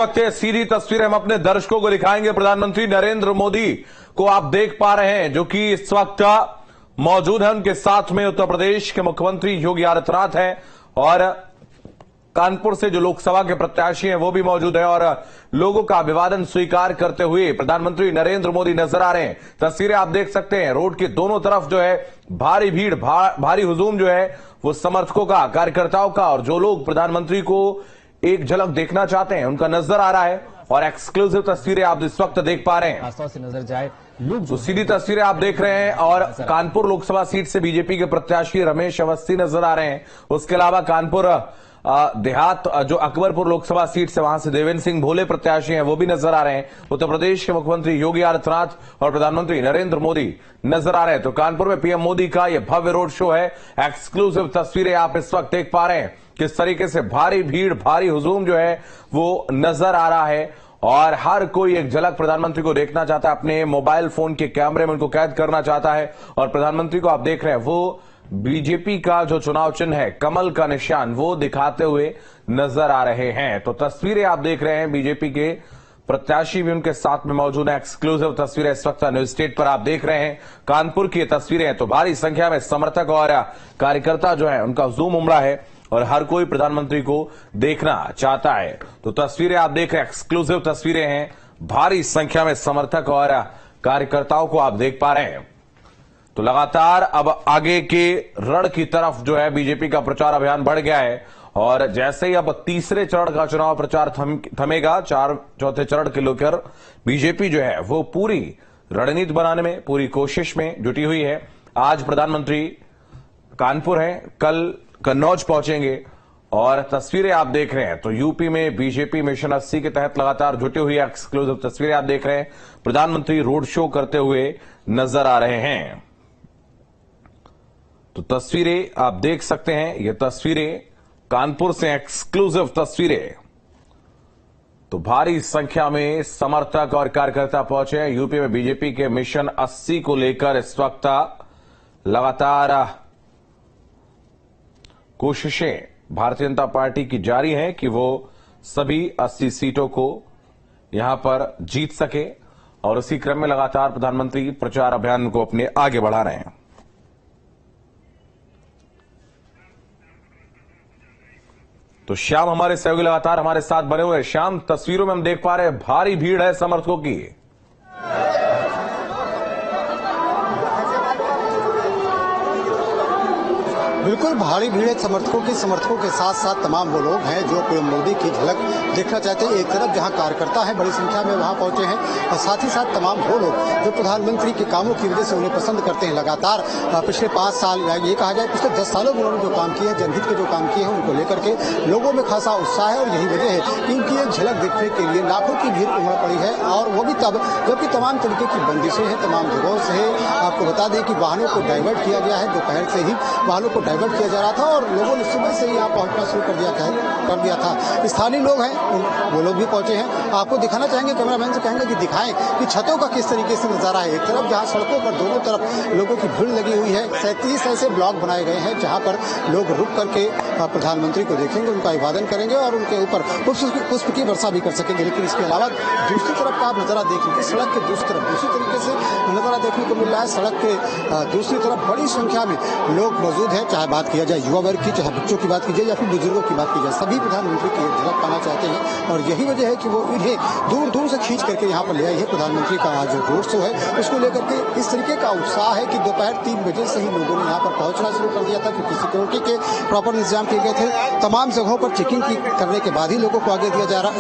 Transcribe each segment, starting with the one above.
वक्त सीधी तस्वीरें हम अपने दर्शकों को दिखाएंगे। प्रधानमंत्री नरेंद्र मोदी को आप देख पा रहे हैं, जो कि इस वक्त मौजूद है। उनके साथ में उत्तर प्रदेश के मुख्यमंत्री योगी आदित्यनाथ हैं और कानपुर से जो लोकसभा के प्रत्याशी हैं वो भी मौजूद है और लोगों का अभिवादन स्वीकार करते हुए प्रधानमंत्री नरेंद्र मोदी नजर आ रहे हैं। तस्वीरें आप देख सकते हैं, रोड के दोनों तरफ जो है भारी भीड़, भारी हुजूम जो है वो समर्थकों का, कार्यकर्ताओं का, और जो लोग प्रधानमंत्री को एक झलक देखना चाहते हैं उनका नजर आ रहा है। और एक्सक्लूसिव तस्वीरें आप इस वक्त देख पा रहे हैं। आसपास से नजर जाए लोग तो सीधी तस्वीरें आप देख रहे हैं और कानपुर लोकसभा सीट से बीजेपी के प्रत्याशी रमेश अवस्थी नजर आ रहे हैं। उसके अलावा कानपुर देहात जो अकबरपुर लोकसभा सीट से, वहां से देवेंद्र सिंह भोले प्रत्याशी हैं, वो भी नजर आ रहे हैं। उत्तर प्रदेश के मुख्यमंत्री योगी आदित्यनाथ और प्रधानमंत्री नरेंद्र मोदी नजर आ रहे हैं। तो कानपुर में पीएम मोदी का यह भव्य रोड शो है। एक्सक्लूसिव तस्वीरें आप इस वक्त देख पा रहे हैं, किस तरीके से भारी भीड़, भारी हुजूम जो है वो नजर आ रहा है और हर कोई एक झलक प्रधानमंत्री को देखना चाहता है, अपने मोबाइल फोन के कैमरे में उनको कैद करना चाहता है। और प्रधानमंत्री को आप देख रहे हैं, वो बीजेपी का जो चुनाव चिन्ह है, कमल का निशान, वो दिखाते हुए नजर आ रहे हैं। तो तस्वीरें आप देख रहे हैं, बीजेपी के प्रत्याशी भी उनके साथ में मौजूद है। एक्सक्लूसिव तस्वीरें इस वक्त न्यूज स्टेट पर आप देख रहे हैं। कानपुर की तस्वीरें, तो भारी संख्या में समर्थक और कार्यकर्ता जो है उनका हुजूम उमड़ा है और हर कोई प्रधानमंत्री को देखना चाहता है। तो तस्वीरें आप देख रहे हैं, एक्सक्लूसिव तस्वीरें हैं, भारी संख्या में समर्थक और कार्यकर्ताओं को आप देख पा रहे हैं। तो लगातार अब आगे के रण की तरफ जो है बीजेपी का प्रचार अभियान बढ़ गया है और जैसे ही अब तीसरे चरण का चुनाव प्रचार थमेगा, चौथे चरण के लेकर बीजेपी जो है वो पूरी रणनीति बनाने में, पूरी कोशिश में जुटी हुई है। आज प्रधानमंत्री कानपुर हैं, कल कन्नौज पहुंचेंगे और तस्वीरें आप देख रहे हैं। तो यूपी में बीजेपी मिशन 80 के तहत लगातार जुटी हुई एक्सक्लूसिव तस्वीरें आप देख रहे हैं। प्रधानमंत्री रोड शो करते हुए नजर आ रहे हैं। तो तस्वीरें आप देख सकते हैं, ये तस्वीरें कानपुर से एक्सक्लूसिव तस्वीरें। तो भारी संख्या में समर्थक और कार्यकर्ता पहुंचे हैं। यूपी में बीजेपी के मिशन 80 को लेकर इस वक्त लगातार कोशिशें भारतीय जनता पार्टी की जारी हैं कि वो सभी 80 सीटों को यहां पर जीत सके और उसी क्रम में लगातार प्रधानमंत्री प्रचार अभियान को अपने आगे बढ़ा रहे हैं। तो श्याम हमारे सहयोगी लगातार हमारे साथ बने हुए हैं। श्याम, तस्वीरों में हम देख पा रहे हैं भारी भीड़ है समर्थकों की। बिल्कुल भारी भीड़ है समर्थकों के साथ साथ तमाम वो लोग हैं जो पीएम मोदी की झलक देखना चाहते हैं। एक तरफ जहां कार्यकर्ता है बड़ी संख्या में वहां पहुंचे हैं और साथ ही साथ तमाम वो लोग जो प्रधानमंत्री के कामों की वजह से उन्हें पसंद करते हैं। लगातार पिछले 5 साल, ये कहा जाए पिछले 10 सालों में उन्होंने जो काम किए हैं, जनहित के जो काम किए हैं, उनको लेकर के लोगों में खासा उत्साह है और यही वजह है कि इनकी एक झलक देखने के लिए लाखों की भीड़ उमड़ पड़ी है। और वो भी तब जबकि तमाम तरीके की बंदिशें हैं, तमाम जगहों से आपको बता दें कि वाहनों को डाइवर्ट किया गया है। दोपहर से ही वाहनों को डाइवर्ट किया जा रहा था और लोगों ने सुबह से ही यहाँ पहुंचना शुरू कर दिया था। स्थानीय लोग हैं, वो लोग भी पहुंचे हैं। आपको दिखाना चाहेंगे, कैमरामैन से कहेंगे कि दिखाएं कि छतों का किस तरीके से नजारा है। एक तरफ जहां सड़कों पर दोनों तरफ लोगों की भीड़ लगी हुई है, 37 ऐसे ब्लॉक बनाए गए हैं जहां पर लोग रुक करके प्रधानमंत्री को देखेंगे, उनका अभिवादन करेंगे और उनके ऊपर पुष्प की वर्षा भी कर सकेंगे। लेकिन इसके अलावा दूसरी तरफ का आप नजारा देखेंगे, सड़क के दूसरी तरफ दूसरी तरीके से नजारा देखने को मिल रहा है। सड़क के दूसरी तरफ बड़ी संख्या में लोग मौजूद हैं, चाहे बात किया जाए युवा वर्ग की, चाहे बच्चों की बात की जाए या फिर बुजुर्गों की बात की जाए, सभी प्रधानमंत्री की झलक पाना चाहते हैं। और यही वजह है कि वो इन्हें दूर दूर से खींच करके यहाँ पर ले आई है। प्रधानमंत्री का आज जो रोड शो है उसको लेकर के इस तरीके का उत्साह है कि दोपहर 3 बजे से ही लोगों ने यहाँ पर पहुंचना शुरू कर दिया था, क्योंकि सिक्योरिटी के प्रॉपर इंतजाम किए गए थे। तमाम जगहों पर चेकिंग करने के बाद ही लोगों को आगे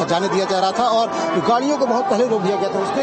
जाने दिया जा रहा था और गाड़ियों को बहुत पहले रोक दिया गया था। उसके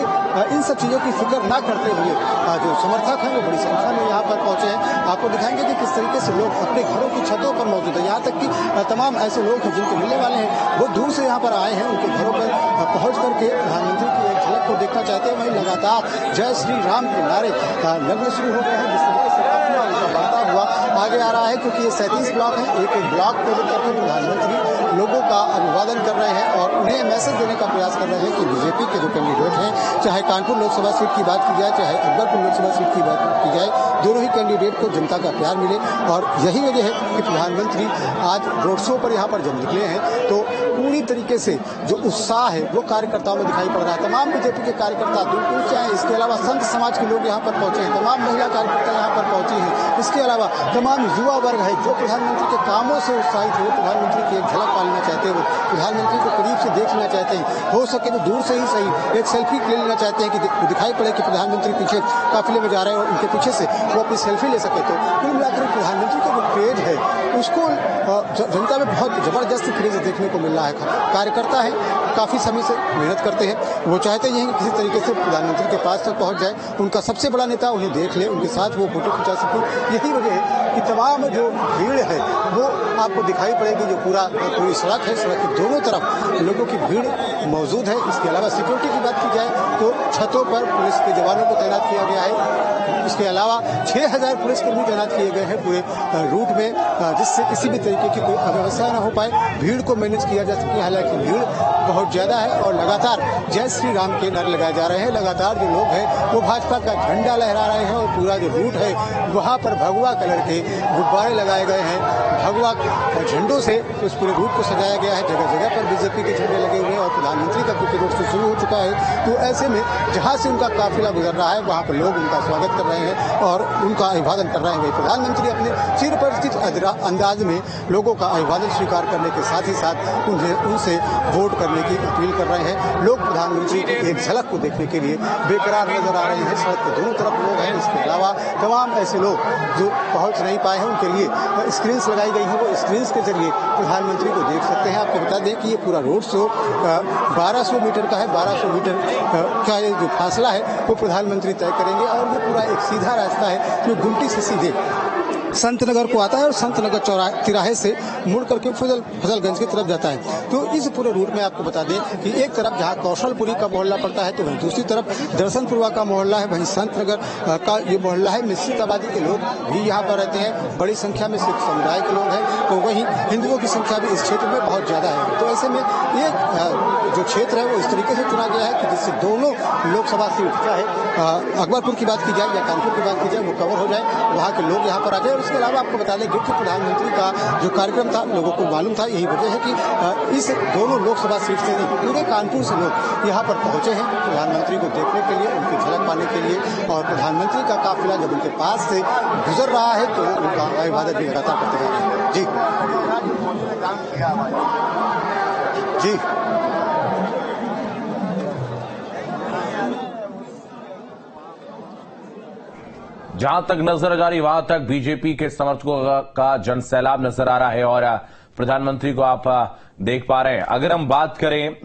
इन सब चीजों की फिक्र न करते हुए जो समर्थक हैं वो बड़ी संख्या में यहाँ पर पहुंचे हैं। आपको दिखाएंगे कि किस तरीके से लोग अपने घरों की छतों पर मौजूद है। यहाँ तक कि तमाम ऐसे लोग हैं जिनको मिलने वाले हैं वो दूर से यहाँ पर आए हैं, उनके घरों पर पहुंच करके प्रधानमंत्री की एक झलक को देखना चाहते हैं। वहीं लगातार जय श्री राम के नारे लगने शुरू हो गए हैं, जिस तरीके से अपना बढ़ता हुआ आगे आ रहा है, क्योंकि ये 37 ब्लॉक है। एक एक ब्लॉक को लेकर के प्रधानमंत्री लोगों का अभिवादन कर रहे हैं और उन्हें मैसेज देने का प्रयास कर रहे हैं कि बीजेपी के जो कैंडिडेट हैं, चाहे कानपुर लोकसभा सीट की बात की जाए, चाहे अकबरपुर लोकसभा सीट की बात की जाए, दोनों ही कैंडिडेट को जनता का प्यार मिले। और यही वजह है कि प्रधानमंत्री आज रोड शो पर यहाँ पर जब निकले हैं तो पूरी तरीके से जो उत्साह है वो कार्यकर्ताओं में दिखाई पड़ रहा है। तमाम बीजेपी के कार्यकर्ता दूर दूर से आए, इसके अलावा संत समाज के लोग यहाँ पर पहुंचे हैं, तमाम महिला कार्यकर्ता यहाँ पर पहुंची हैं, इसके अलावा तमाम युवा वर्ग है जो प्रधानमंत्री के कामों से उत्साहित है, प्रधानमंत्री की एक झलक पालना चाहते हैं, वो प्रधानमंत्री को करीब से देखना चाहते हैं, हो सके तो दूर से ही सही एक सेल्फी ले लेना चाहते हैं कि दिखाई पड़े कि प्रधानमंत्री पीछे काफिले में जा रहे हैं और उनके पीछे से वो अपनी सेल्फी ले सके। तो कुल मिलाकर प्रधानमंत्री का जो क्रेज है उसको जनता में बहुत जबरदस्त क्रेज देखने को मिल रहा है। कार्यकर्ता है काफी समय से मेहनत करते हैं, वो चाहते हैं कि किसी तरीके से प्रधानमंत्री के पास तक पहुंच जाए, उनका सबसे बड़ा नेता उन्हें देख ले, उनके साथ वो फोटो खिंचा सके। यही वजह है कि तमाम जो भीड़ है वो आपको दिखाई पड़ेगी, जो पूरी सड़क है, सड़क के दोनों तरफ लोगों की भीड़ मौजूद है। इसके अलावा सिक्योरिटी की बात की जाए तो छतों पर पुलिस के जवानों को तैनात किया गया है, इसके अलावा 6000 पुलिसकर्मी तैनात किए गए हैं पूरे रूट में, जिससे किसी भी तरीके की कोई अव्यवस्था न हो पाए, भीड़ को मैनेज किया जा सके। हालांकि भीड़ बहुत ज्यादा है और लगातार जय श्री राम के नारे लगाए जा रहे हैं, लगातार जो लोग हैं वो भाजपा का झंडा लहरा रहे हैं और पूरा जो रूट है वहां पर भगवा कलर के गुब्बारे लगाए गए हैं, भगवा झंडों से उस पूरे रूट को सजाया गया है, जगह जगह पर बीजेपी के झंडे लगे हुए हैं और प्रधानमंत्री का क्योंकि रोड शो शुरू हो चुका है तो ऐसे में जहां से उनका काफिला गुजर रहा है वहां पर लोग उनका स्वागत कर रहे हैं और उनका अभिवादन कर रहे हैं। प्रधानमंत्री अपने सिर पर स्थित अंदाज में लोगों का अभिवादन स्वीकार करने के साथ ही साथ उनसे वोट करने की अपील कर रहे हैं। लोग प्रधानमंत्री की एक झलक को देखने के लिए बेकरार नजर आ रहे हैं, सड़क के दोनों तरफ लोग हैं। इसके अलावा तमाम ऐसे लोग जो पहुंच नहीं पाए हैं उनके लिए स्क्रीन लगाई गई है, वो स्क्रीन के जरिए प्रधानमंत्री को देख सकते हैं। आपको बता दें कि ये पूरा रोड शो 1200 मीटर का है, 1200 मीटर का ये जो फासला है वो प्रधानमंत्री तय करेंगे और ये पूरा एक सीधा रास्ता है जो गुमटी से सीधे संतनगर को आता है और संतनगर तिराहे से मुड़ करके फजलगंज की तरफ जाता है। तो इस पूरे रूट में आपको बता दें कि एक तरफ जहां कौशलपुरी का मोहल्ला पड़ता है तो वहीं दूसरी तरफ दर्शनपुरवा का मोहल्ला है, वहीं संतनगर का ये मोहल्ला है। मिश्रित आबादी के लोग भी यहाँ पर रहते हैं, बड़ी संख्या में सिख समुदाय के लोग हैं, तो वहीं हिंदुओं की संख्या भी इस क्षेत्र में बहुत ज्यादा है। तो ऐसे में ये जो क्षेत्र है वो इस तरीके से चुना गया है कि जिससे दोनों लोकसभा सीट चाहे अकबरपुर की बात की जाए या कानपुर की बात की जाए वो कवर हो जाए, वहाँ के लोग यहाँ पर आ जाए। इसके अलावा आपको बता दें कि प्रधानमंत्री का जो कार्यक्रम था लोगों को मालूम था, यही वजह है कि इस दोनों लोकसभा सीट से नहीं पूरे कानपुर से लोग यहाँ पर पहुंचे हैं प्रधानमंत्री को देखने के लिए, उनकी झलक पाने के लिए। और प्रधानमंत्री का काफिला जब उनके पास से गुजर रहा है तो उनका अभिवादन भी लगातार करते जा रहे हैं। जी जी जहां तक नजर जा रही वहां तक बीजेपी के समर्थकों का जनसैलाब नजर आ रहा है और प्रधानमंत्री को आप देख पा रहे हैं। अगर हम बात करें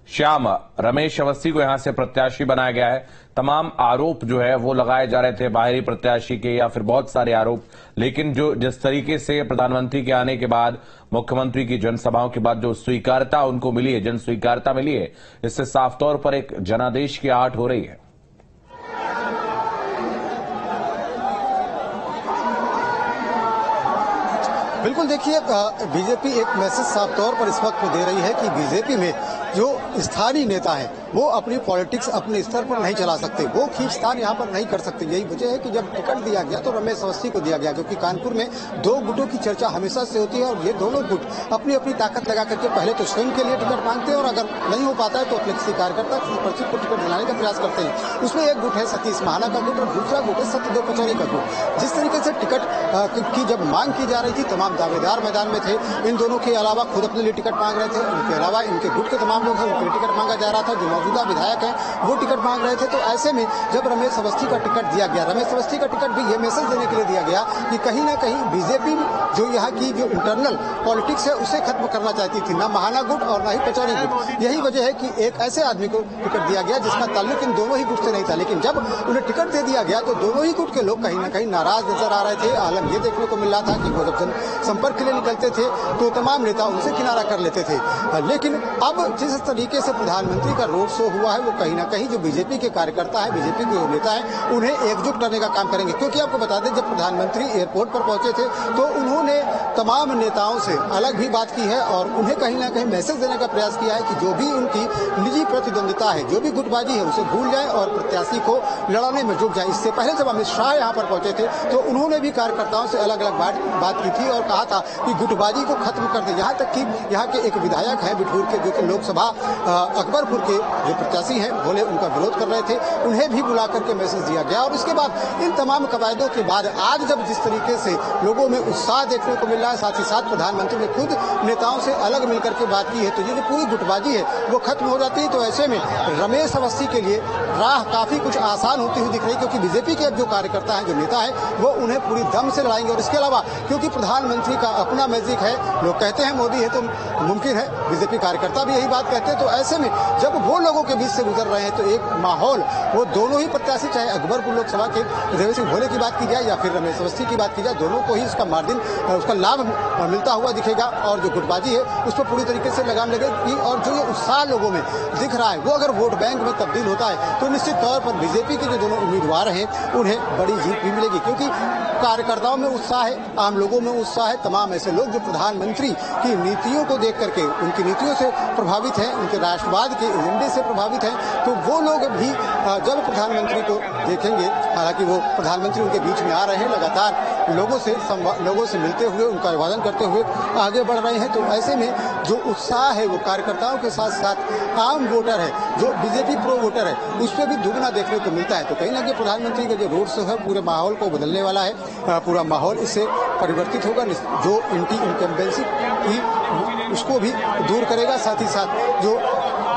श्याम रमेश अवस्थी को यहां से प्रत्याशी बनाया गया है, तमाम आरोप जो है वो लगाए जा रहे थे बाहरी प्रत्याशी के या फिर बहुत सारे आरोप, लेकिन जो जिस तरीके से प्रधानमंत्री के आने के बाद मुख्यमंत्री की जनसभाओं के बाद जो स्वीकारता उनको मिली है, जन स्वीकारता मिली है, इससे साफ तौर पर एक जनादेश की आहट हो रही है। बिल्कुल देखिए, बीजेपी एक मैसेज साफ तौर पर इस वक्त दे रही है कि बीजेपी में जो स्थानीय नेता हैं वो अपनी पॉलिटिक्स अपने स्तर पर नहीं चला सकते, वो खींचतान यहाँ पर नहीं कर सकते। यही वजह है कि जब टिकट दिया गया तो रमेश अवस्थी को दिया गया, क्योंकि कानपुर में दो गुटों की चर्चा हमेशा से होती है और ये दोनों गुट अपनी अपनी ताकत लगा करके पहले तो स्वयं के लिए टिकट मांगते हैं और अगर नहीं हो पाता है तो अपने किसी कार्यकर्ता किसी परिचित को टिकट दिलाने का प्रयास करते हैं। उसमें एक गुट है सतीश महाना का गुट और दूसरा गुट है सत्यदेव पचौरी का गुट। जिस तरीके से टिकट की जब मांग की जा रही थी, तमाम दावेदार मैदान में थे, इन दोनों के अलावा खुद अपने लिए टिकट मांग रहे थे, उनके अलावा इनके गुट के तमाम लोग हैं उनके लिए टिकट मांगा जा रहा था, जो मौजूदा विधायक हैं वो टिकट मांग रहे थे। तो ऐसे में जब रमेश अवस्थी का टिकट दिया गया, रमेश अवस्थी का टिकट भी ये मैसेज देने के लिए दिया गया कि कहीं ना कहीं बीजेपी जो यहाँ की जो इंटरनल पॉलिटिक्स है उसे खत्म करना चाहती थी, ना महाना गुट और ना ही पचौरी गुट। यही वजह है कि एक ऐसे आदमी को टिकट दिया गया जिसका ताल्लुक इन दोनों ही गुट से नहीं था, लेकिन जब उन्हें टिकट दे दिया गया तो दोनों ही गुट के लोग कहीं ना कहीं नाराज नजर आ रहे थे। आलम ये देखने को मिल रहा था कि वो जब संपर्क के लिए निकलते थे तो तमाम नेता उनसे किनारा कर लेते थे, लेकिन अब जिस तरीके तरीके से प्रधानमंत्री का रोड शो हुआ है वो कहीं ना कहीं जो बीजेपी के कार्यकर्ता है, बीजेपी के जो नेता है, उन्हें एकजुट करने का काम करेंगे। क्योंकि आपको बता दें, जब प्रधानमंत्री एयरपोर्ट पर पहुंचे थे तो उन्होंने तमाम नेताओं से अलग भी बात की है और उन्हें कहीं ना कहीं मैसेज देने का प्रयास किया है कि जो भी उनकी निजी प्रतिद्वंदिता है, जो भी गुटबाजी है, उसे भूल जाए और प्रत्याशी को लड़ाने में जुट जाए। इससे पहले जब अमित शाह यहाँ पर पहुंचे थे तो उन्होंने भी कार्यकर्ताओं से अलग अलग बात की थी और कहा था कि गुटबाजी को खत्म कर दे। यहाँ तक कि यहाँ के एक विधायक है बिठूर के, जो कि लोकसभा अकबरपुर के जो प्रत्याशी हैं, बोले उनका विरोध कर रहे थे, उन्हें भी बुला करके मैसेज दिया गया। और उसके बाद इन तमाम कवायदों के बाद आज जब जिस तरीके से लोगों में उत्साह देखने को मिल रहा है, साथ ही साथ प्रधानमंत्री ने खुद नेताओं से अलग मिलकर के बात की है, तो ये जो पूरी गुटबाजी है वो खत्म हो जाती है। तो ऐसे में रमेश अवस्थी के लिए राह काफी कुछ आसान होती हुई दिख रही है, क्योंकि बीजेपी के जो कार्यकर्ता है, जो नेता है, वो उन्हें पूरी दम से लड़ाएंगे। और इसके अलावा क्योंकि प्रधानमंत्री का अपना मैजिक है, लोग कहते हैं मोदी है तो मुमकिन है, बीजेपी कार्यकर्ता भी यही बात कहते हैं। तो ऐसे में जब वो लोगों के बीच से गुजर रहे हैं तो एक माहौल, वो दोनों ही प्रत्याशी, चाहे अकबरपुर लोकसभा के देवेंद्र सिंह भोले की बात की जाए या फिर रमेश अवस्थी की बात की जाए, दोनों को ही इसका मार्जिन, उसका लाभ मिलता हुआ दिखेगा। और जो गुटबाजी है उस पर पूरी तरीके से लगाम लगेगी। और जो ये उत्साह लोगों में दिख रहा है वो अगर वोट बैंक में तब्दील होता है तो निश्चित तौर पर बीजेपी के जो दोनों उम्मीदवार हैं उन्हें बड़ी जीत भी मिलेगी, क्योंकि कार्यकर्ताओं में उत्साह है, आम लोगों में उत्साह है। तमाम ऐसे लोग जो प्रधानमंत्री की नीतियों को देख करके, उनकी नीतियों से प्रभावित हैं, उनके राष्ट्रवाद के एजेंडे से प्रभावित हैं, तो वो लोग भी जब प्रधानमंत्री को देखेंगे, हालांकि वो प्रधानमंत्री उनके बीच में आ रहे हैं, लगातार लोगों से मिलते हुए, उनका अभिवादन करते हुए आगे बढ़ रहे हैं। तो ऐसे में जो उत्साह है वो कार्यकर्ताओं के साथ साथ आम वोटर है, जो बीजेपी प्रो वोटर है, उस पर भी दुगना देखने को मिलता है। तो कहीं ना कहीं प्रधानमंत्री का जो रोड शो है पूरे माहौल को बदलने वाला है, पूरा माहौल इससे परिवर्तित होगा। जो एंटी इनकम्बेंसी थी उसको भी दूर करेगा, साथ ही साथ जो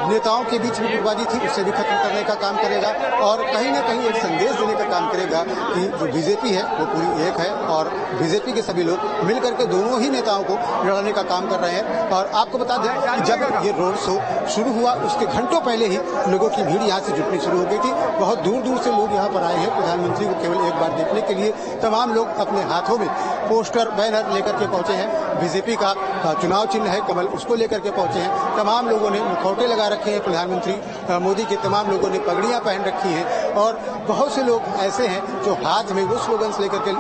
नेताओं के बीच में गुटबाजी थी उसे भी खत्म करने का काम करेगा और कहीं ना कहीं एक संदेश देने का काम करेगा कि जो बीजेपी है वो पूरी एक है और बीजेपी के सभी लोग मिलकर के दोनों ही नेताओं को लड़ाने का काम कर रहे हैं। और आपको बता दें कि जब ये रोड शो शुरू हुआ उसके घंटों पहले ही लोगों की भीड़ यहाँ से जुटनी शुरू हो गई थी। बहुत दूर दूर से लोग यहाँ पर आए हैं प्रधानमंत्री को केवल एक बार देखने के लिए। तमाम लोग अपने हाथों में पोस्टर, बैनर लेकर के पहुंचे हैं। बीजेपी का चुनाव चिन्ह है कमल, उसको लेकर के पहुंचे हैं। तमाम लोगों ने मुखौटे लगा रखे हैं प्रधानमंत्री मोदी के, तमाम लोगों ने पगड़ियां पहन रखी हैं और बहुत से लोग ऐसे हैं जो हाथ में वो स्लोगन्स लेकर के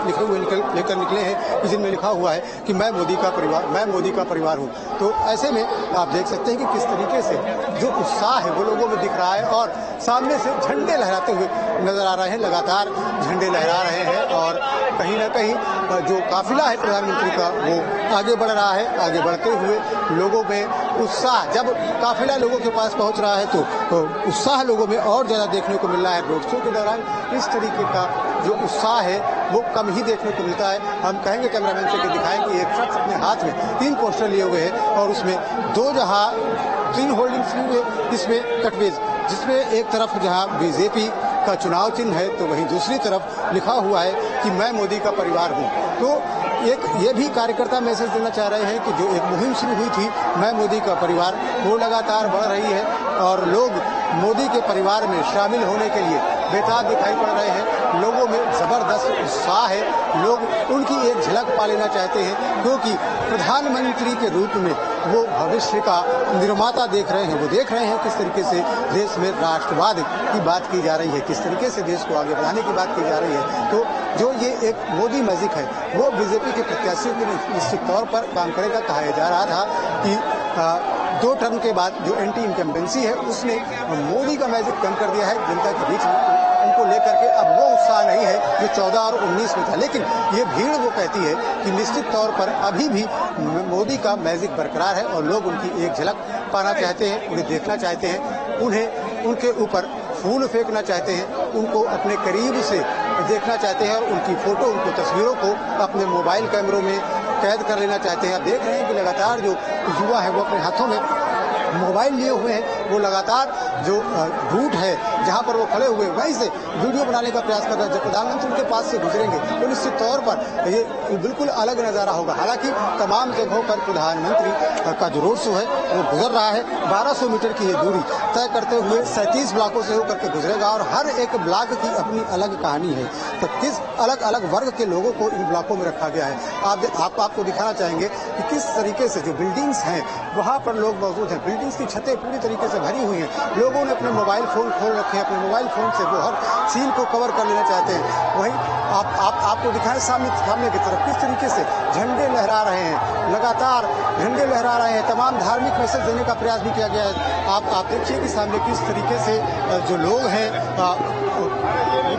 लेकर निकले हैं जिनमें लिखा हुआ है कि मैं मोदी का परिवार हूं। तो ऐसे में आप देख सकते हैं कि किस तरीके से जो उत्साह है वो लोगों में दिख रहा है और सामने से झंडे लहराते हुए नजर आ रहे हैं, लगातार झंडे लहरा रहे हैं और कहीं ना कहीं जो काफिला है प्रधानमंत्री का वो आगे बढ़ रहा है। आगे बढ़ते हुए लोगों में उत्साह, जब काफिला लोगों के पास पहुंच रहा है तो उत्साह लोगों में और ज्यादा देखने को मिल रहा है। रोड शो के दौरान इस तरीके का जो उत्साह है वो कम ही देखने को मिलता है। हम कहेंगे कैमरामैन से कि दिखाएं कि एक शख्स अपने हाथ में 3 पोस्टर लिए हुए हैं और उसमें 3 होल्डिंग्स लिए हुए, इसमें कटवेज, जिसमें एक तरफ जहां बीजेपी का चुनाव चिन्ह है तो वहीं दूसरी तरफ लिखा हुआ है कि मैं मोदी का परिवार हूं। तो एक ये भी कार्यकर्ता मैसेज देना चाह रहे हैं कि जो एक मुहिम शुरू हुई थी मैं मोदी का परिवार, वो लगातार बढ़ रही है और लोग मोदी के परिवार में शामिल होने के लिए बेताब दिखाई पड़ रहे हैं। लोगों में जबरदस्त उत्साह है, लोग उनकी एक झलक पा लेना चाहते हैं क्योंकि प्रधानमंत्री के रूप में वो भविष्य का निर्माता देख रहे हैं। वो देख रहे हैं किस तरीके से देश में राष्ट्रवाद की बात की जा रही है, किस तरीके से देश को आगे बढ़ाने की बात की जा रही है। तो जो ये एक मोदी मैजिक है वो बीजेपी के प्रत्याशियों के निश्चित तौर पर काम करेगा। कहा जा रहा था कि 2 टर्म के बाद जो एंटी इनकम्बेंसी है उसने मोदी का मैजिक कम कर दिया है जनता के बीच में, उनको लेकर के अब वो उत्साह नहीं है जो 14 और 19 में था। लेकिन ये भीड़ वो कहती है कि निश्चित तौर पर अभी भी मोदी का मैजिक बरकरार है और लोग उनकी एक झलक पाना चाहते हैं, उन्हें देखना चाहते हैं, उन्हें उनके ऊपर फूल फेंकना चाहते हैं, उनको अपने करीब से देखना चाहते हैं और उनकी फोटो, उनको तस्वीरों को अपने मोबाइल कैमरों में कैद कर लेना चाहते हैं। आप देख रहे हैं कि लगातार जो युवा है वो अपने हाथों में मोबाइल लिए हुए हैं, वो लगातार जो रूट है जहां पर वो खड़े हुए वहीं से वीडियो बनाने का प्रयास कर रहे हैं। जब प्रधानमंत्री उनके पास से गुजरेंगे तो निश्चित तौर पर ये बिल्कुल अलग नजारा होगा। हालांकि तमाम जगहों पर प्रधानमंत्री का जो रोड शो है वो गुजर रहा है। 1200 मीटर की ये दूरी तय करते हुए 37 ब्लॉकों से होकर के गुजरेगा और हर एक ब्लॉक की अपनी अलग कहानी है। 35 अलग अलग वर्ग के लोगों को इन ब्लॉकों में रखा गया है। आपको दिखाना चाहेंगे कि किस तरीके से जो बिल्डिंग्स हैं वहां पर लोग मौजूद हैं। बिल्डिंग्स की छतें पूरी तरीके से से भरी हुई हैं। लोगों ने अपने मोबाइल फोन खोल रखे हैं, अपने मोबाइल फोन से वो हर सीन को कवर कर लेना चाहते हैं। वहीं आपको दिखाएं सामने की तरफ किस तरीके से झंडे लहरा रहे हैं, लगातार झंडे लहरा रहे हैं। तमाम धार्मिक मैसेज देने का प्रयास भी किया गया है। आप देखिए कि सामने किस तरीके से जो लोग हैं,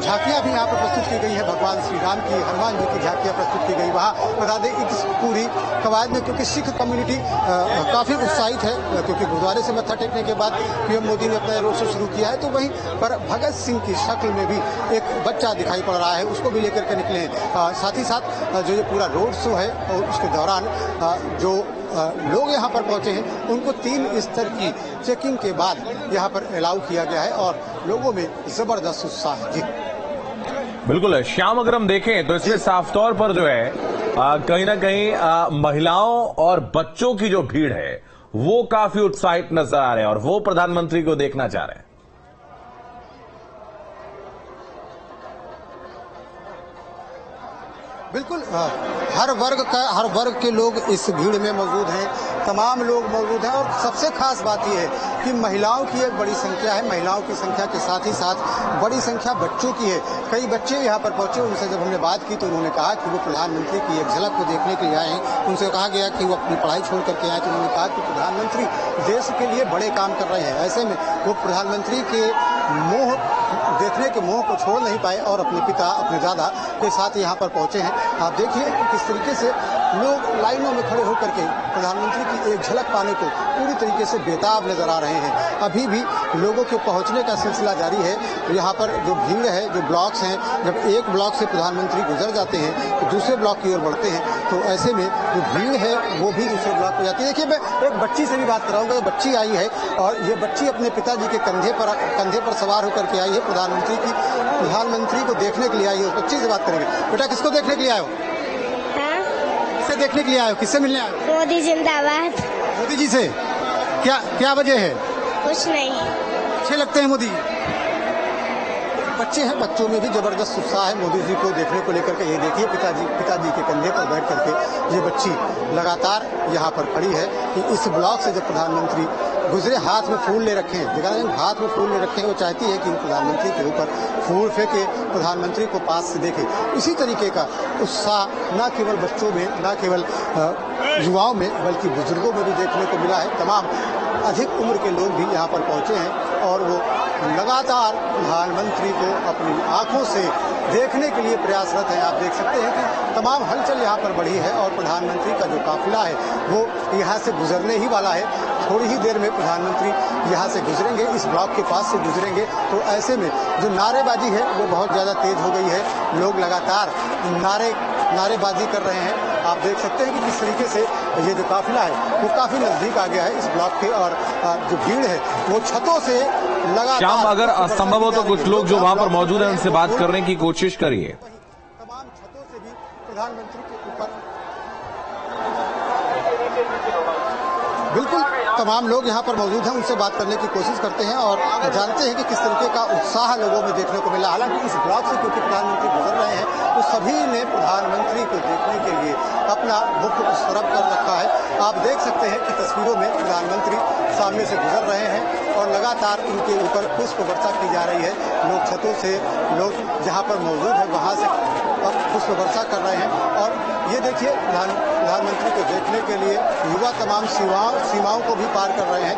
झांकियां भी यहाँ पर प्रस्तुत की गई है। भगवान श्री राम की, हनुमान जी की झांकियां प्रस्तुत की गई। वहाँ बता दें इस पूरी कवायद में, क्योंकि सिख कम्युनिटी काफी उत्साहित है, क्योंकि गुरुद्वारे से मत्था टेकने के बाद पीएम मोदी ने अपना रोड शो शुरू किया है, तो वहीं पर भगत सिंह की शक्ल में भी एक बच्चा दिखाई पड़ रहा है, उसको भी लेकर के निकले हैं। साथ ही साथ जो ये पूरा रोड शो है और उसके दौरान जो लोग यहाँ पर पहुंचे हैं उनको 3 स्तर की चेकिंग के बाद यहाँ पर अलाउ किया गया है और लोगों में जबरदस्त उत्साह है। जी बिल्कुल श्याम, अगर हम देखें तो इसमें साफ तौर पर जो है कहीं ना कहीं महिलाओं और बच्चों की जो भीड़ है वो काफी उत्साहित नजर आ रहे हैं और वो प्रधानमंत्री को देखना चाह रहे हैं। बिल्कुल, हर वर्ग के लोग इस भीड़ में मौजूद हैं, तमाम लोग मौजूद हैं। और सबसे खास बात यह है कि महिलाओं की एक बड़ी संख्या है। महिलाओं की संख्या के साथ ही साथ बड़ी संख्या बच्चों की है। कई बच्चे यहाँ पर पहुंचे, उनसे जब हमने बात की तो उन्होंने कहा कि वो प्रधानमंत्री की एक झलक को देखने के लिए आए हैं। उनसे कहा गया कि वो अपनी पढ़ाई छोड़ करके आए, तो उन्होंने कहा कि प्रधानमंत्री देश के लिए बड़े काम कर रहे हैं। ऐसे में वो प्रधानमंत्री के देखने के मोह को छोड़ नहीं पाए और अपने पिता, अपने दादा के साथ यहाँ पर पहुंचे हैं। आप देखिए किस तरीके से लोग लाइनों में खड़े होकर के प्रधानमंत्री की एक झलक पाने को पूरी तरीके से बेताब नजर आ रहे हैं। अभी भी लोगों के पहुंचने का सिलसिला जारी है। यहाँ पर जो भीड़ है, जो ब्लॉक्स हैं, जब एक ब्लॉक से प्रधानमंत्री गुजर जाते हैं तो दूसरे ब्लॉक की ओर बढ़ते हैं, तो ऐसे में जो भीड़ है वो भी दूसरे ब्लॉक पर जाती है। देखिए, मैं एक बच्ची से भी बात कराऊंगा। बच्ची आई है और ये बच्ची अपने पिताजी के कंधे पर सवार होकर के आई है। प्रधानमंत्री को देखने के लिए आई है। उस बच्ची से बात करेंगे। बेटा, किसको देखने के लिए आए हो? किससे देखने के लिए आए हो? किससे मिलने आए हो? मोदी जिंदाबाद। मोदी जी से क्या वजह है? कुछ नहीं, अच्छे लगते हैं मोदी जी। बच्चे हैं, बच्चों में भी जबरदस्त उत्साह है मोदी जी को देखने को लेकर के। ये देखिए पिताजी के कंधे पर बैठ करके ये बच्ची लगातार यहाँ पर खड़ी है कि इस ब्लॉक से जब प्रधानमंत्री गुजरे, हाथ में फूल ले रखे हैं, हाथ में फूल ले रखे हैं। वो चाहती है कि प्रधानमंत्री के ऊपर फूल फेंके, प्रधानमंत्री को पास से देखे। इसी तरीके का उत्साह न केवल बच्चों में, न केवल युवाओं में, बल्कि बुजुर्गों में भी देखने को मिला है। तमाम अधिक उम्र के लोग भी यहाँ पर पहुंचे हैं और वो लगातार प्रधानमंत्री को अपनी आंखों से देखने के लिए प्रयासरत हैं। आप देख सकते हैं कि तमाम हलचल यहाँ पर बढ़ी है और प्रधानमंत्री का जो काफिला है वो यहाँ से गुजरने ही वाला है। थोड़ी ही देर में प्रधानमंत्री यहाँ से गुजरेंगे, इस ब्लॉक के पास से गुजरेंगे। तो ऐसे में जो नारेबाजी है वो बहुत ज़्यादा तेज हो गई है। लोग लगातार नारेबाजी कर रहे हैं। आप देख सकते हैं कि किस तरीके से ये जो काफिला है वो काफी नजदीक आ गया है इस ब्लॉक के। और जो भीड़ है वो छतों से लगातार, श्याम, अगर संभव हो तो कुछ लोग जो वहां पर मौजूद हैं उनसे बात करने की कोशिश करिए। तमाम छतों से भी प्रधानमंत्री के ऊपर बिल्कुल तमाम लोग यहाँ पर मौजूद हैं, उनसे बात करने की कोशिश करते हैं और जानते हैं कि किस तरीके का उत्साह लोगों में देखने को मिला। हालांकि इस ब्लॉक से क्योंकि प्रधानमंत्री गुजर रहे हैं तो सभी ने प्रधानमंत्री को देखने के लिए अपना मुख उस तरफ कर रखा है। आप देख सकते हैं कि तस्वीरों में प्रधानमंत्री सामने से गुजर रहे हैं और लगातार उनके ऊपर पुष्प वर्षा की जा रही है। लोग छतों से, लोग जहाँ पर मौजूद है वहाँ से पुष्प वर्षा कर रहे हैं। और ये देखिए, प्रधानमंत्री को देखने के लिए युवा तमाम सीमाओं को भी पार कर रहे हैं।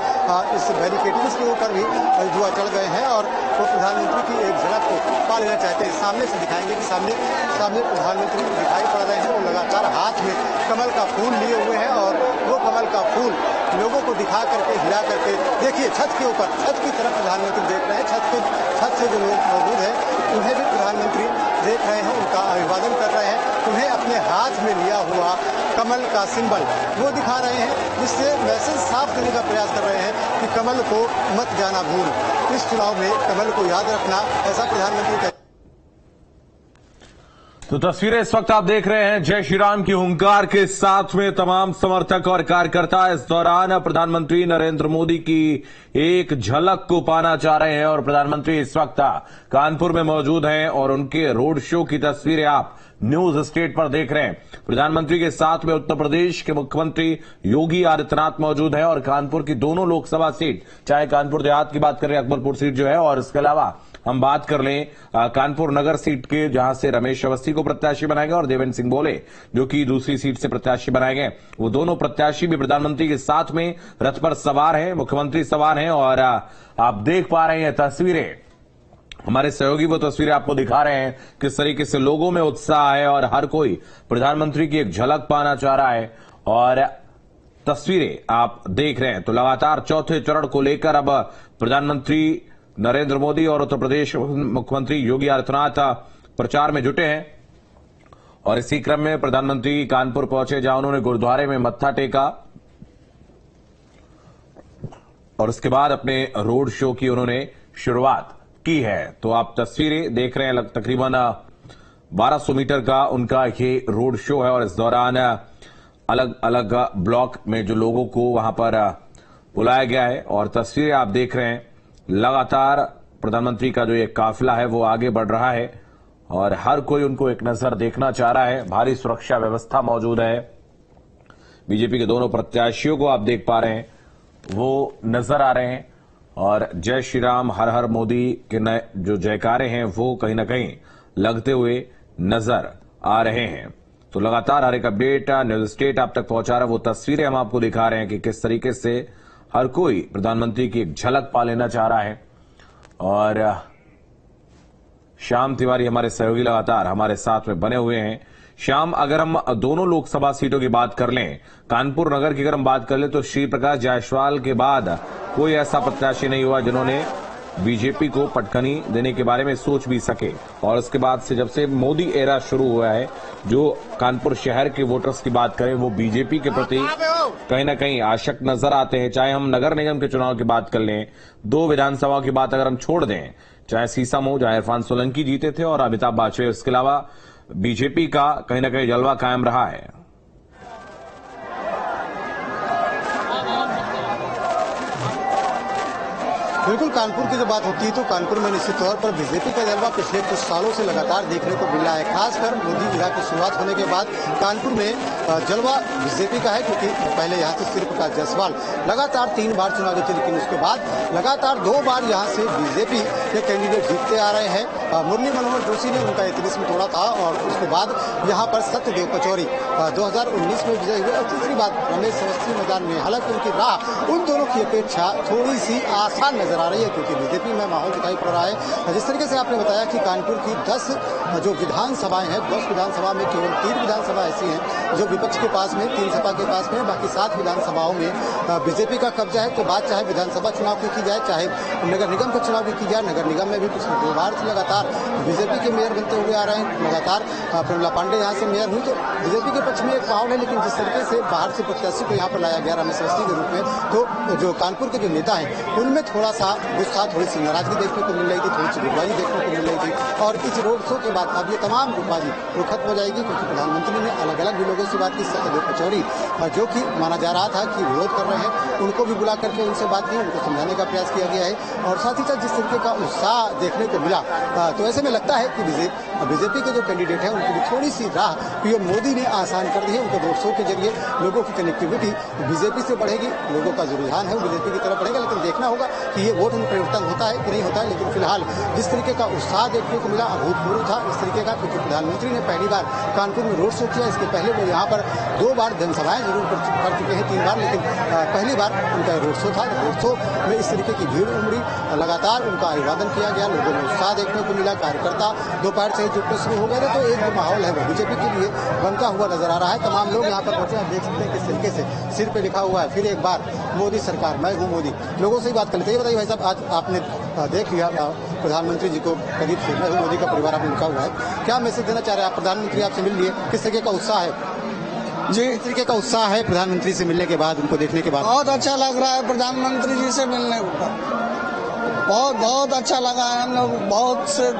इस बैरिकेडिंग्स के ऊपर भी युवा चढ़ गए हैं और वो प्रधानमंत्री की एक झलक को पा लेना चाहते हैं। सामने से दिखाएंगे कि सामने प्रधानमंत्री दिखाई पड़ रहे हैं। वो लगातार हाथ में कमल का फूल लिए हुए हैं और वो कमल का फूल लोगों को दिखा करके, हिला करके, देखिए छत के ऊपर, छत की तरफ प्रधानमंत्री देख रहे हैं। छत से जो लोग मौजूद हैं उन्हें भी प्रधानमंत्री देख रहे हैं, उनका अभिवादन कर रहे हैं। उन्हें अपने हाथ में लिया हुआ कमल का सिंबल वो दिखा रहे हैं, जिससे मैसेज साफ करने का प्रयास कर रहे हैं कि कमल को मत जाना भूल। इस चुनाव में कमल को याद रखना, ऐसा प्रधानमंत्री कहते हैं। तो तस्वीरें इस वक्त आप देख रहे हैं जय श्री राम की हुंकार के साथ में तमाम समर्थक और कार्यकर्ता इस दौरान प्रधानमंत्री नरेंद्र मोदी की एक झलक को पाना चाह रहे हैं और प्रधानमंत्री इस वक्त कानपुर में मौजूद हैं और उनके रोड शो की तस्वीरें आप न्यूज स्टेट पर देख रहे हैं। प्रधानमंत्री के साथ में उत्तर प्रदेश के मुख्यमंत्री योगी आदित्यनाथ मौजूद हैं और कानपुर की दोनों लोकसभा सीट, चाहे कानपुर देहात की बात करें, अकबरपुर सीट जो है, और इसके अलावा हम बात कर लें कानपुर नगर सीट के, जहां से रमेश अवस्थी को प्रत्याशी बनाए गए और देवेंद्र सिंह भोले जो कि दूसरी सीट से प्रत्याशी बनाए गए, वो दोनों प्रत्याशी भी प्रधानमंत्री के साथ में रथ पर सवार हैं, मुख्यमंत्री सवार हैं। और आप देख पा रहे हैं तस्वीरें, हमारे सहयोगी वो तस्वीरें आपको दिखा रहे हैं किस तरीके से लोगों में उत्साह है और हर कोई प्रधानमंत्री की एक झलक पाना चाह रहा है और तस्वीरें आप देख रहे हैं। तो लगातार चौथे चरण को लेकर अब प्रधानमंत्री नरेंद्र मोदी और उत्तर प्रदेश मुख्यमंत्री योगी आदित्यनाथ प्रचार में जुटे हैं और इसी क्रम में प्रधानमंत्री कानपुर पहुंचे, जहां उन्होंने गुरुद्वारे में मत्था टेका और उसके बाद अपने रोड शो की उन्होंने शुरुआत की है। तो आप तस्वीरें देख रहे हैं, तकरीबन 1200 मीटर का उनका ये रोड शो है और इस दौरान अलग अलग ब्लॉक में जो लोगों को वहां पर बुलाया गया है और तस्वीरें आप देख रहे हैं। लगातार प्रधानमंत्री का जो ये काफिला है वो आगे बढ़ रहा है और हर कोई उनको एक नजर देखना चाह रहा है। भारी सुरक्षा व्यवस्था मौजूद है। बीजेपी के दोनों प्रत्याशियों को आप देख पा रहे हैं, वो नजर आ रहे हैं और जय श्री राम हर हर मोदी के नए जो जयकारे हैं वो कहीं ना कहीं लगते हुए नजर आ रहे हैं। तो लगातार हर एक अपडेट न्यूज स्टेट आप तक पहुंचा रहा है। वो तस्वीरें हम आपको दिखा रहे हैं कि किस तरीके से हर कोई प्रधानमंत्री की एक झलक पा लेना चाह रहा है। और श्याम तिवारी हमारे सहयोगी लगातार हमारे साथ में बने हुए हैं। श्याम, अगर हम दोनों लोकसभा सीटों की बात कर लें, कानपुर नगर की अगर हम बात कर लें, तो श्री प्रकाश जायसवाल के बाद कोई ऐसा प्रत्याशी नहीं हुआ जिन्होंने बीजेपी को पटखनी देने के बारे में सोच भी सके। और उसके बाद से जब से मोदी एरा शुरू हुआ है, जो कानपुर शहर के वोटर्स की बात करें, वो बीजेपी के प्रति कहीं ना कहीं आशक नजर आते हैं। चाहे हम नगर निगम के चुनाव की बात कर लें, 2 विधानसभाओं की बात अगर हम छोड़ दें, चाहे सीसामऊ, चाहे इरफान सोलंकी जीते थे और अमिताभ बाजपेयी, उसके अलावा बीजेपी का कहीं ना कहीं जलवा कायम रहा है। बिल्कुल, कानपुर की जो बात होती है तो कानपुर में निश्चित तौर पर बीजेपी का जलवा पिछले कुछ सालों से लगातार देखने को मिल रहा है। खासकर मोदी विधा की शुरुआत होने के बाद कानपुर में जलवा बीजेपी का है, क्योंकि पहले यहाँ से श्री प्रकाश जायसवाल लगातार 3 बार चुनाव जीते, लेकिन उसके बाद लगातार 2 बार यहाँ से बीजेपी के कैंडिडेट जीतते आ रहे हैं। मुरली मनोहर जोशी ने उनका 31 में तोड़ा था और उसके बाद यहाँ पर सत्यदेव पचौरी 2019 में विजयी हुए और तीसरी बार रमेश अवस्थी मैदान में। हालांकि उनकी राह उन दोनों की अपेक्षा थोड़ी सी आसान नजर आ रही है, क्योंकि बीजेपी में माहौल दिखाई पड़ रहा है। जिस तरीके से आपने बताया कि कानपुर की 10 जो विधानसभाएं हैं, 10 विधानसभा में केवल 3 विधानसभा ऐसी हैं जो विपक्ष के पास में, 3 सपा के पास में, बाकी 7 विधानसभाओं में बीजेपी का कब्जा है। तो बात चाहे विधानसभा चुनाव की जाए, चाहे नगर निगम के चुनाव की जाए, नगर निगम में भी पिछले 2 बार से लगातार बीजेपी के मेयर बनते हुए आ रहे हैं। लगातार प्रमिला पांडे यहाँ से मेयर हुई, तो बीजेपी के पक्ष में एक माहौल है। लेकिन जिस तरीके से बाहर से प्रत्याशी को यहाँ पर लाया गया रमेश अवस्थी के रूप में, तो जो कानपुर के जो नेता हैं उनमें थोड़ा सा गुस्सा, थोड़ी सी नाराजगी देखने को मिल रही थी, थोड़ी सी गुटबाजी देखने को मिल रही थी। और इस रोड शो के बाद अब ये तमाम गुटबाजी वो खत्म हो जाएगी, क्योंकि प्रधानमंत्री ने अलग अलग भी लोगों से बात की। सत्यदेव पचौरी जो कि माना जा रहा था कि विरोध कर रहे हैं, उनको भी बुला करके उनसे बात की, उनको समझाने का प्रयास किया गया है। और साथ ही साथ जिस तरीके का उत्साह देखने को मिला, तो ऐसे में लगता है कि बीजेपी के जो कैंडिडेट हैं उनकी भी थोड़ी सी राह पीएम मोदी ने आसान कर दी है। उनके रोड शो के जरिए लोगों की कनेक्टिविटी बीजेपी से बढ़ेगी, लोगों का जो रुझान है वो बीजेपी की तरफ बढ़ेगा। लेकिन देखना होगा कि ये वोट में परिवर्तन होता है कि नहीं होता है। लेकिन फिलहाल जिस तरीके का उत्साह देखने को मिला, अभूतपूर्व था इस तरीके का, क्योंकि प्रधानमंत्री ने पहली बार कानपुर में रोड शो किया। इसके पहले वो यहाँ पर 2 बार जनसभाएं जरूर कर चुके हैं, 3 बार, लेकिन पहली बार उनका रोड शो था। रोड शो में इस तरीके की भीड़ उमड़ी, लगातार उनका अभिवादन किया गया, लोगों में उत्साह देखने को मिला। कार्यकर्ता दोपहर से जुटने शुरू हो गए थे, तो एक जो माहौल है वो बीजेपी के लिए बनता हुआ नजर आ रहा है। तमाम लोग यहाँ पर पहुंचे, आप देख सकते हैं किस तरीके से सिर पे लिखा हुआ है फिर एक बार मोदी सरकार, मैं हूँ मोदी। लोगों से ही बात कर लेते हैं। बताइए भाई साहब, आज आपने देख लिया प्रधानमंत्री जी को करीब से, मैं हूँ मोदी का परिवार आपने लिखा हुआ है, क्या मैसेज देना चाह रहे हैं आप? प्रधानमंत्री आपसे मिल लिए, किस तरीके का उत्साह है जी? किस तरीके का उत्साह है प्रधानमंत्री से मिलने के बाद, उनको देखने के बाद? बहुत अच्छा लग रहा है प्रधानमंत्री जी से मिलने को, बहुत अच्छा लगा है। हम लोग बहुत से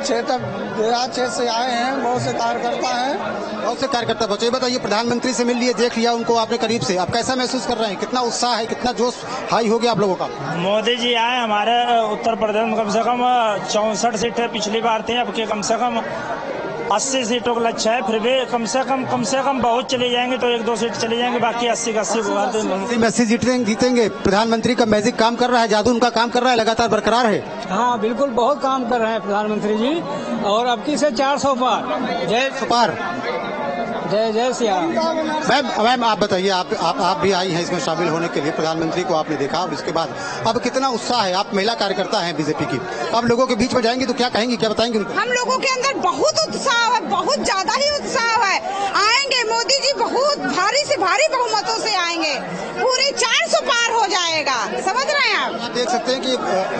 क्षेत्र देहात क्षेत्र से आए हैं, बहुत से कार्यकर्ता हैं। बहुत से कार्यकर्ता पहुंचे। बताइए, प्रधानमंत्री से मिल लिए, देख लिया उनको आपने करीब से, आप कैसा महसूस कर रहे हैं? कितना उत्साह है, कितना जोश हाई हो गया आप लोगों का? मोदी जी आए हमारे उत्तर प्रदेश में, कम से कम 64 सीटें पिछली बार थी, अब के कम से कम 80 सीटों का लक्ष्य है। फिर भी कम से कम बहुत चले जाएंगे तो 1-2 सीट चले जाएंगे, बाकी 80 का 80 जीतेंगे। प्रधानमंत्री का मैजिक काम कर रहा है, जादू उनका काम कर रहा है, लगातार बरकरार है। हाँ बिल्कुल, बहुत काम कर रहे हैं प्रधानमंत्री जी, और अब की से 400 पार। जय पार। जय श्री राम। मैम आप बताइए, आप भी आई हैं इसमें शामिल होने के लिए, प्रधानमंत्री को आपने देखा और इसके बाद अब कितना उत्साह है? आप महिला कार्यकर्ता हैं बीजेपी की, आप लोगों के बीच में जाएंगी तो क्या कहेंगी, क्या बताएंगे उनको? हम लोगों के अंदर बहुत उत्साह है, बहुत ज्यादा ही उत्साह है। आएंगे मोदी जी, बहुत भारी से भारी बहुमतों से आएंगे, पूरे 400 पार हो जाएगा। समझ रहे हैं आप? देख सकते हैं कि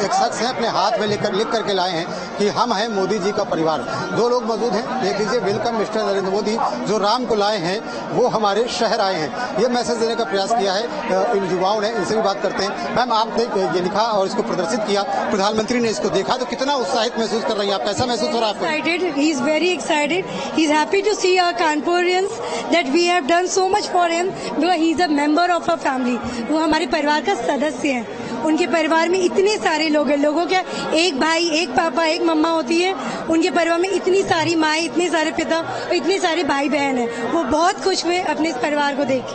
एक शख्स है अपने हाथ में लिख करके लाए हैं कि हम हैं मोदी जी का परिवार। 2 लोग मौजूद हैं, देख लीजिए, वेलकम मिस्टर नरेंद्र मोदी, जो राम को लाए हैं वो हमारे शहर आए हैं। ये मैसेज देने का प्रयास किया है इन युवाओं ने। इनसे भी बात करते हैं। मैम, आपने ये लिखा और इसको प्रदर्शित किया, प्रधानमंत्री ने इसको देखा तो कितना उत्साहित महसूस कर रही हैं आप? कैसा महसूस हो रहा है आपको? Excited. He is very excited. He is happy to see our Kanpurians that we have done so much for him because he is a member of our family. वो हमारे परिवार का सदस्य है। उनके परिवार में इतने सारे लोग हैं, लोगों के एक भाई, एक पापा, एक मम्मा होती है। उनके परिवार में इतनी सारी माएँ, इतने सारे पिता और इतने सारे भाई बहन हैं। वो बहुत खुश हुए अपने इस परिवार को देख के।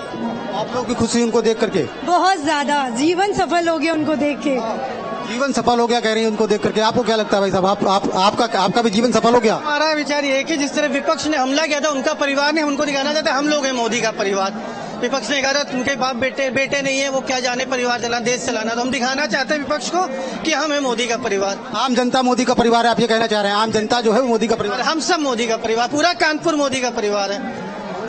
आप लोगों की खुशी उनको देख करके? बहुत ज्यादा, जीवन सफल हो गया उनको देख के। जीवन सफल हो गया कह रही है उनको देख करके। आपको क्या लगता है भाई साहब, आपका भी जीवन सफल हो गया? हमारा विचार ये है कि जिस तरह विपक्ष ने हमला किया था उनका परिवार ने, हमको दिखाना चाहता है हम लोग हैं मोदी का परिवार। विपक्ष ने कहा था उनके बाप बेटे नहीं है, वो क्या जाने परिवार चलाना, देश चलाना। तो हम दिखाना चाहते हैं विपक्ष को कि हम है मोदी का परिवार। आम जनता मोदी का परिवार है, आप ये कहना चाह रहे हैं? आम जनता जो है वो मोदी का परिवार, हम सब मोदी का परिवार, पूरा कानपुर मोदी का परिवार है।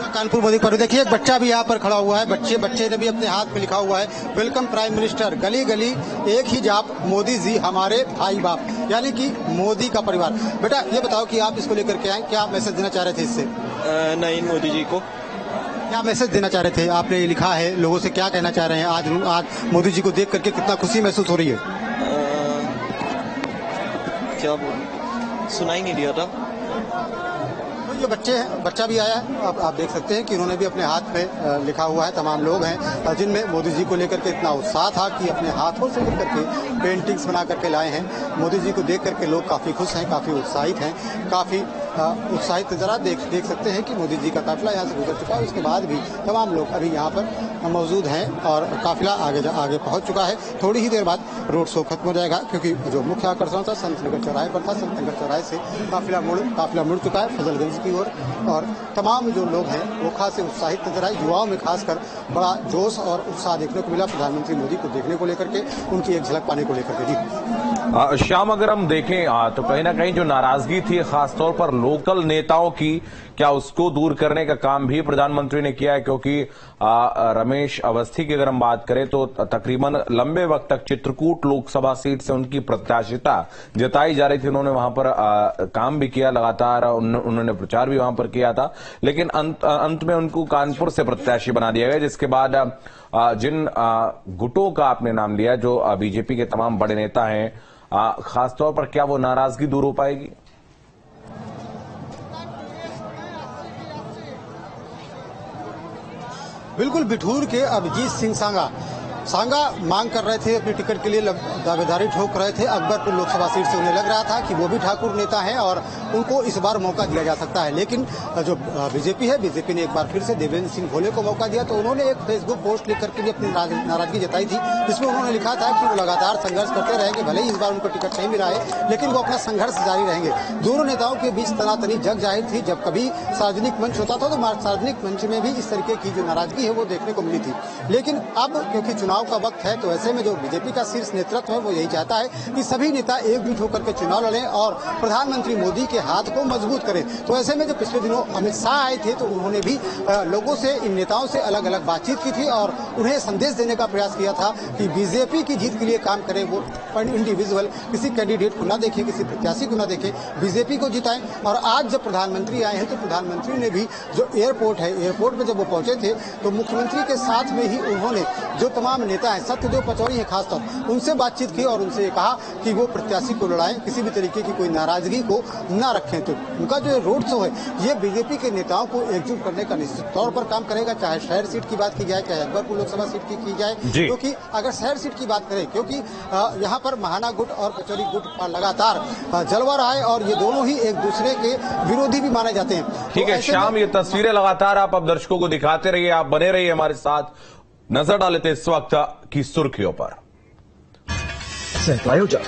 कानपुर मोदी पर। देखिए, एक बच्चा भी यहाँ पर खड़ा हुआ है, बच्चे ने भी अपने हाथ में लिखा हुआ है वेलकम प्राइम मिनिस्टर, गली गली एक ही जाप, मोदी जी हमारे भाई बाप, यानी कि मोदी का परिवार। बेटा ये बताओ कि आप इसको लेकर के आए, क्या मैसेज देना चाह रहे थे इससे? नहीं, मोदी जी को क्या मैसेज देना चाह रहे थे? आपने ये लिखा है, लोगों से क्या कहना चाह रहे हैं? आज मोदी जी को देख करके कितना खुशी महसूस हो रही है? क्या सुनाई नहीं दिया था। ये बच्चा भी आया है, आप देख सकते हैं कि उन्होंने भी अपने हाथ में लिखा हुआ है। तमाम लोग हैं जिनमें मोदी जी को लेकर के इतना उत्साह था कि अपने हाथों से लिख करके पेंटिंग्स बना करके लाए हैं। मोदी जी को देख करके लोग काफी खुश हैं, काफी उत्साहित हैं, काफी उत्साहित नजर देख सकते हैं कि मोदी जी का काफिला यहाँ से गुजर चुका है। उसके बाद भी तमाम लोग अभी यहाँ पर मौजूद हैं और काफिला आगे पहुंच चुका है। थोड़ी ही देर बाद रोड शो खत्म हो जाएगा, क्योंकि जो मुख्य आकर्षण था संत नगर चौराहे पर था। संत नगर चौराहे से काफिला मुड़ चुका है फजलगंज की ओर, और तमाम जो लोग हैं वो खास उत्साहित नजर आए। युवाओं में खासकर बड़ा जोश और उत्साह देखने को मिला प्रधानमंत्री मोदी को देखने को लेकर के, उनकी एक झलक पाने को लेकर के। जी श्याम, अगर हम देखें तो कहीं ना कहीं जो नाराजगी थी खासतौर पर लोकल नेताओं की, क्या उसको दूर करने का काम भी प्रधानमंत्री ने किया है? क्योंकि रमेश अवस्थी की अगर हम बात करें तो तकरीबन लंबे वक्त तक चित्रकूट लोकसभा सीट से उनकी प्रत्याशिता जताई जा रही थी। उन्होंने वहां पर काम भी किया लगातार, उन्होंने प्रचार भी वहां पर किया था, लेकिन अंत में उनको कानपुर से प्रत्याशी बना दिया गया, जिसके बाद जिन गुटों का आपने नाम लिया, जो बीजेपी के तमाम बड़े नेता हैं, खासतौर पर क्या वो नाराजगी दूर हो पाएगी? बिल्कुल, बिठूर के अभिजीत सिंह सांगा मांग कर रहे थे अपनी टिकट के लिए, दावेदारी ठोक रहे थे। अकबरपुर लोकसभा सीट से उन्हें लग रहा था कि वो भी ठाकुर नेता हैं और उनको इस बार मौका दिया जा सकता है। लेकिन जो बीजेपी है, बीजेपी ने एक बार फिर से देवेंद्र सिंह भोले को मौका दिया। तो उन्होंने एक फेसबुक पोस्ट लिख करके भी अपनी नाराजगी जताई थी, जिसमें उन्होंने लिखा था कि वो लगातार संघर्ष करते रहेंगे, भले ही इस बार उनको टिकट नहीं मिला है, लेकिन वो अपना संघर्ष जारी रहेंगे। दोनों नेताओं के बीच तनातनी जग जाहिर थी। जब कभी सार्वजनिक मंच होता था तो सार्वजनिक मंच में भी इस तरीके की जो नाराजगी है वो देखने को मिली थी। लेकिन अब क्योंकि चुनाव का वक्त है, तो ऐसे में जो बीजेपी का शीर्ष नेतृत्व है वो यही चाहता है कि सभी नेता एकजुट होकर के चुनाव लड़ें और प्रधानमंत्री मोदी के हाथ को मजबूत करें। तो ऐसे में जो पिछले दिनों अमित शाह आए थे, तो उन्होंने भी लोगों से, इन नेताओं से अलग अलग बातचीत की थी और उन्हें संदेश देने का प्रयास किया था कि बीजेपी की जीत के लिए काम करें, वो इंडिविजुअल किसी कैंडिडेट को न देखें, किसी प्रत्याशी को न देखें, बीजेपी को जिताएं। और आज जब प्रधानमंत्री आए हैं तो प्रधानमंत्री ने भी जो एयरपोर्ट है, एयरपोर्ट में जब वो पहुंचे थे तो मुख्यमंत्री के साथ में ही उन्होंने जो तमाम तमाम नेता हैं, सत्यदेव पचौरी हैं खासतौर, उनसे बातचीत की और उनसे कहा कि वो प्रत्याशी को लड़ाएं, किसी भी तरीके की कोई नाराजगी को न रखें। तो उनका जो रोड शो है ये बीजेपी के नेताओं को एकजुट करने का निश्चित तौर पर काम करेगा, चाहे शहर सीट की बात की जाए, चाहे अकबरपुर लोकसभा सीट की जाए। क्योंकि अगर शहर सीट की बात करें, क्योंकि यहाँ पर महाना गुट और पचौरी गुट लगातार जलवा रहा है और ये दोनों ही एक दूसरे के विरोधी भी माने जाते हैं। ठीक है श्याम, ये तस्वीरें लगातार आप अब दर्शकों को दिखाते रहिए, आप बने रहिए हमारे साथ। नजर डालते इस वक्त की सुर्खियों पर। सह प्रायोजक